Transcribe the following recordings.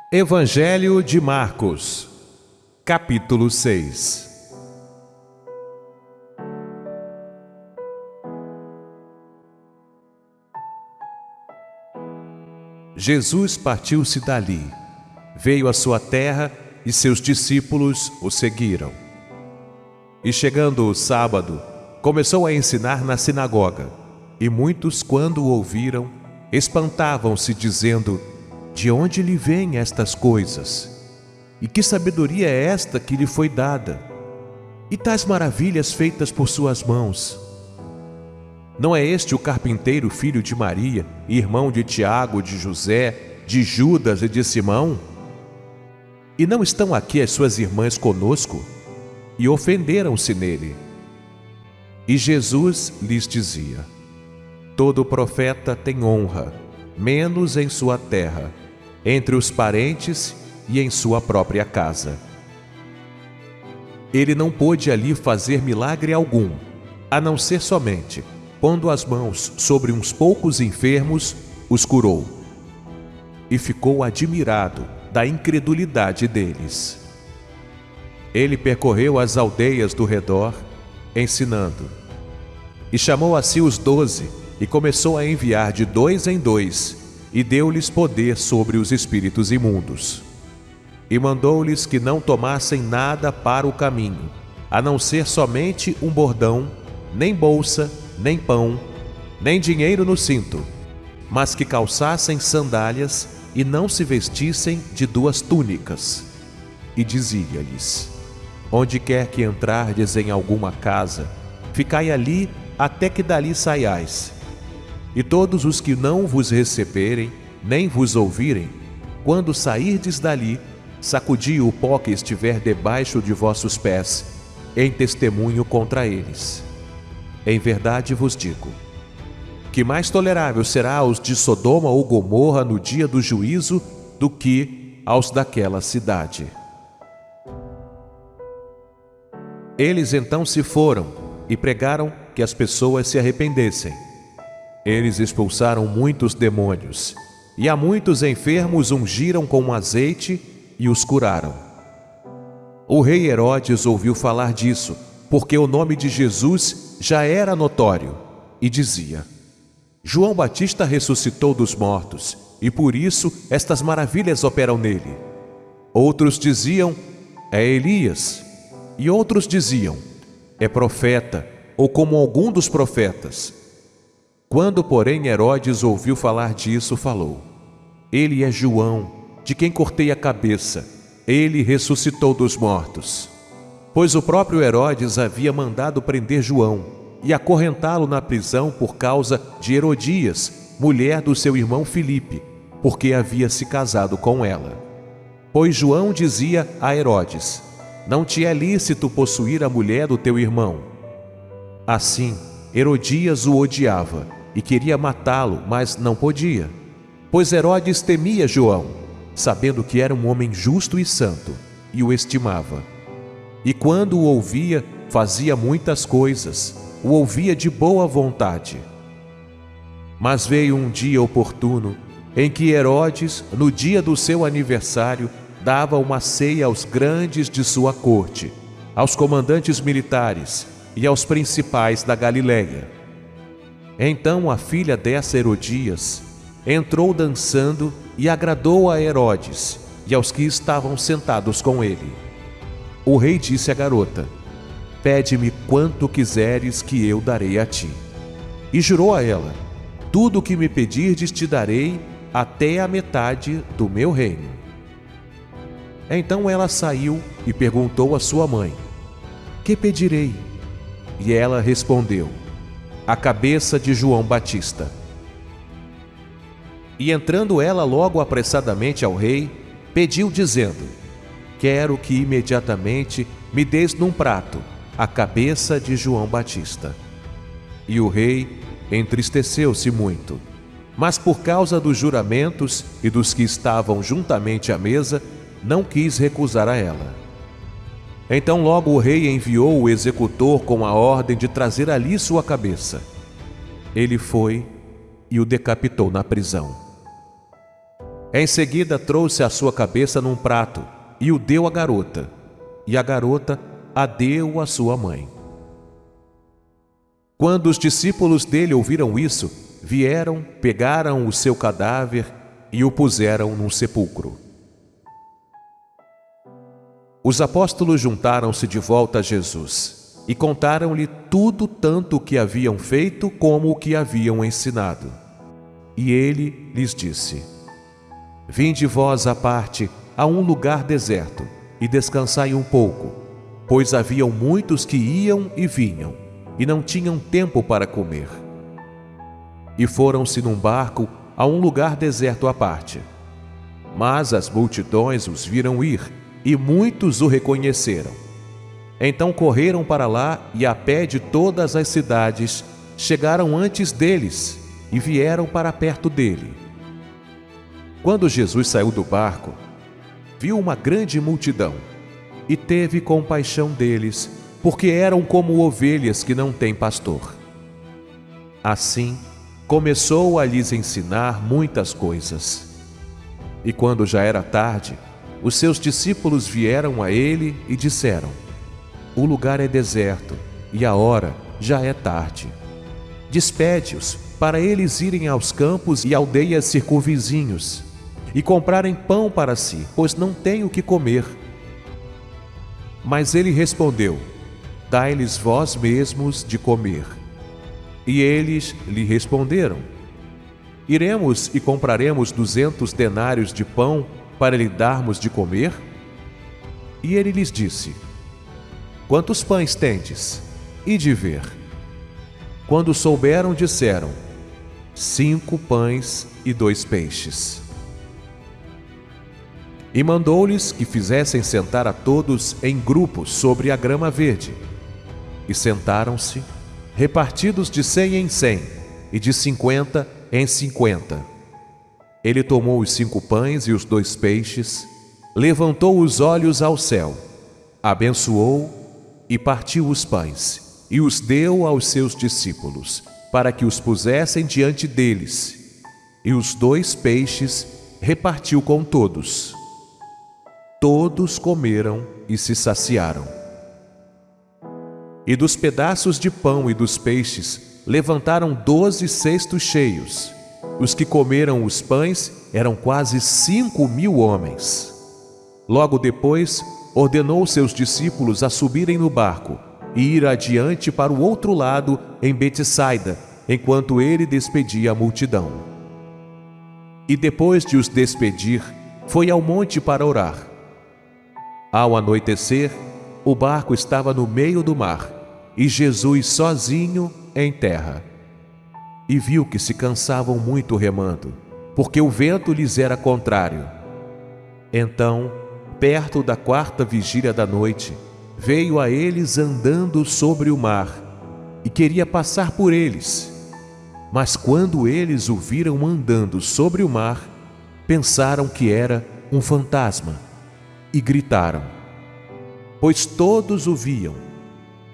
Evangelho de Marcos, capítulo 6. Jesus partiu-se dali, veio à sua terra e seus discípulos o seguiram. E chegando o sábado, começou a ensinar na sinagoga, e muitos, quando o ouviram, espantavam-se, dizendo: de onde lhe vêm estas coisas? E que sabedoria é esta que lhe foi dada? E tais maravilhas feitas por suas mãos? Não é este o carpinteiro, filho de Maria, irmão de Tiago, de José, de Judas e de Simão? E não estão aqui as suas irmãs conosco? E ofenderam-se nele. E Jesus lhes dizia: todo profeta tem honra, menos em sua terra, entre os parentes e em sua própria casa. Ele não pôde ali fazer milagre algum, a não ser somente, pondo as mãos sobre uns poucos enfermos, os curou. E ficou admirado da incredulidade deles. Ele percorreu as aldeias do redor, ensinando. E chamou a si os 12, e começou a enviar de 2 em 2, e deu-lhes poder sobre os espíritos imundos. E mandou-lhes que não tomassem nada para o caminho, a não ser somente um bordão, nem bolsa, nem pão, nem dinheiro no cinto, mas que calçassem sandálias e não se vestissem de 2 túnicas. E dizia-lhes: onde quer que entrardes em alguma casa, ficai ali até que dali saiais. E todos os que não vos receberem, nem vos ouvirem, quando sairdes dali, sacudi o pó que estiver debaixo de vossos pés, em testemunho contra eles. Em verdade vos digo, que mais tolerável será aos de Sodoma ou Gomorra no dia do juízo do que aos daquela cidade. Eles então se foram e pregaram que as pessoas se arrependessem. Eles expulsaram muitos demônios, e a muitos enfermos ungiram com azeite e os curaram. O rei Herodes ouviu falar disso, porque o nome de Jesus já era notório, e dizia: João Batista ressuscitou dos mortos, e por isso estas maravilhas operam nele. Outros diziam: é Elias. E outros diziam: é profeta, ou como algum dos profetas. Quando, porém, Herodes ouviu falar disso, falou: ele é João, de quem cortei a cabeça. Ele ressuscitou dos mortos. Pois o próprio Herodes havia mandado prender João e acorrentá-lo na prisão por causa de Herodias, mulher do seu irmão Filipe, porque havia se casado com ela. Pois João dizia a Herodes: não te é lícito possuir a mulher do teu irmão. Assim, Herodias o odiava e queria matá-lo, mas não podia, pois Herodes temia João, sabendo que era um homem justo e santo, e o estimava. E quando o ouvia, fazia muitas coisas, o ouvia de boa vontade. Mas veio um dia oportuno, em que Herodes, no dia do seu aniversário, dava uma ceia aos grandes de sua corte, aos comandantes militares e aos principais da Galileia. Então a filha dessa Herodias entrou dançando e agradou a Herodes e aos que estavam sentados com ele. O rei disse à garota: pede-me quanto quiseres que eu darei a ti. E jurou a ela: tudo o que me pedirdes te darei, até a metade do meu reino. Então ela saiu e perguntou à sua mãe: que pedirei? E ela respondeu: a cabeça de João Batista. E entrando ela logo apressadamente ao rei, pediu dizendo: quero que imediatamente me des num prato a cabeça de João Batista. E o rei entristeceu-se muito, mas por causa dos juramentos e dos que estavam juntamente à mesa, não quis recusar a ela. Então logo o rei enviou o executor com a ordem de trazer ali sua cabeça. Ele foi e o decapitou na prisão. Em seguida trouxe a sua cabeça num prato e o deu à garota, e a garota a deu à sua mãe. Quando os discípulos dele ouviram isso, vieram, pegaram o seu cadáver e o puseram num sepulcro. Os apóstolos juntaram-se de volta a Jesus e contaram-lhe tudo, tanto o que haviam feito como o que haviam ensinado. E ele lhes disse: Vinde vós à parte, a um lugar deserto, e descansai um pouco, pois haviam muitos que iam e vinham, e não tinham tempo para comer. E foram-se num barco a um lugar deserto à parte. Mas as multidões os viram ir, e muitos o reconheceram. Então correram para lá e a pé de todas as cidades chegaram antes deles e vieram para perto dele. Quando Jesus saiu do barco, viu uma grande multidão e teve compaixão deles, porque eram como ovelhas que não têm pastor. Assim, começou a lhes ensinar muitas coisas. E quando já era tarde, os seus discípulos vieram a ele e disseram: O lugar é deserto e a hora já é tarde. Despede-os para eles irem aos campos e aldeias circunvizinhos e comprarem pão para si, pois não têm o que comer. Mas ele respondeu: Dai-lhes vós mesmos de comer. E eles lhe responderam: Iremos e compraremos 200 denários de pão para lhe darmos de comer? E ele lhes disse: Quantos pães tendes? Ide ver. Quando souberam, disseram: 5 pães e 2 peixes. E mandou-lhes que fizessem sentar a todos em grupos sobre a grama verde. E sentaram-se, repartidos de 100 em 100, e de 50 em 50. Ele tomou os 5 pães e os 2 peixes, levantou os olhos ao céu, abençoou e partiu os pães, e os deu aos seus discípulos, para que os pusessem diante deles. E os 2 peixes repartiu com todos. Todos comeram e se saciaram. E dos pedaços de pão e dos peixes levantaram 12 cestos cheios. Os que comeram os pães eram quase 5.000 homens. Logo depois, ordenou seus discípulos a subirem no barco e ir adiante para o outro lado, em Betsaida, enquanto ele despedia a multidão. E depois de os despedir, foi ao monte para orar. Ao anoitecer, o barco estava no meio do mar, e Jesus sozinho em terra. E viu que se cansavam muito remando, porque o vento lhes era contrário. Então, perto da 4ª vigília da noite, veio a eles andando sobre o mar, e queria passar por eles. Mas quando eles o viram andando sobre o mar, pensaram que era um fantasma, e gritaram, pois todos o viam,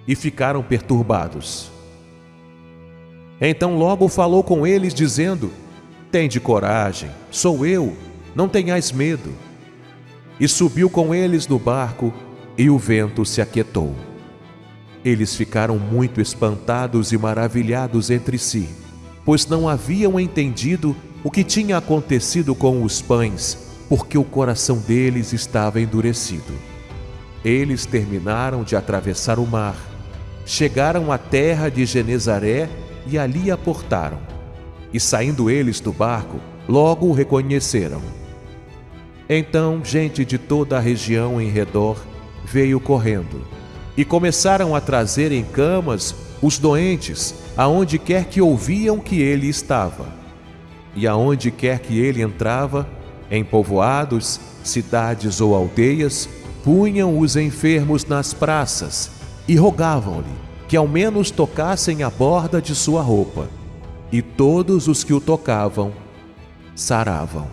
e ficaram perturbados. Então logo falou com eles, dizendo: Tende coragem, sou eu, não tenhais medo. E subiu com eles no barco, e o vento se aquietou. Eles ficaram muito espantados e maravilhados entre si, pois não haviam entendido o que tinha acontecido com os pães, porque o coração deles estava endurecido. Eles terminaram de atravessar o mar, chegaram à terra de Genezaré e ali aportaram. E saindo eles do barco, logo o reconheceram. Então gente de toda a região em redor veio correndo, e começaram a trazer em camas os doentes, aonde quer que ouviam que ele estava. E aonde quer que ele entrava, em povoados, cidades ou aldeias, punham os enfermos nas praças e rogavam-lhe que ao menos tocassem a borda de sua roupa. E todos os que o tocavam saravam.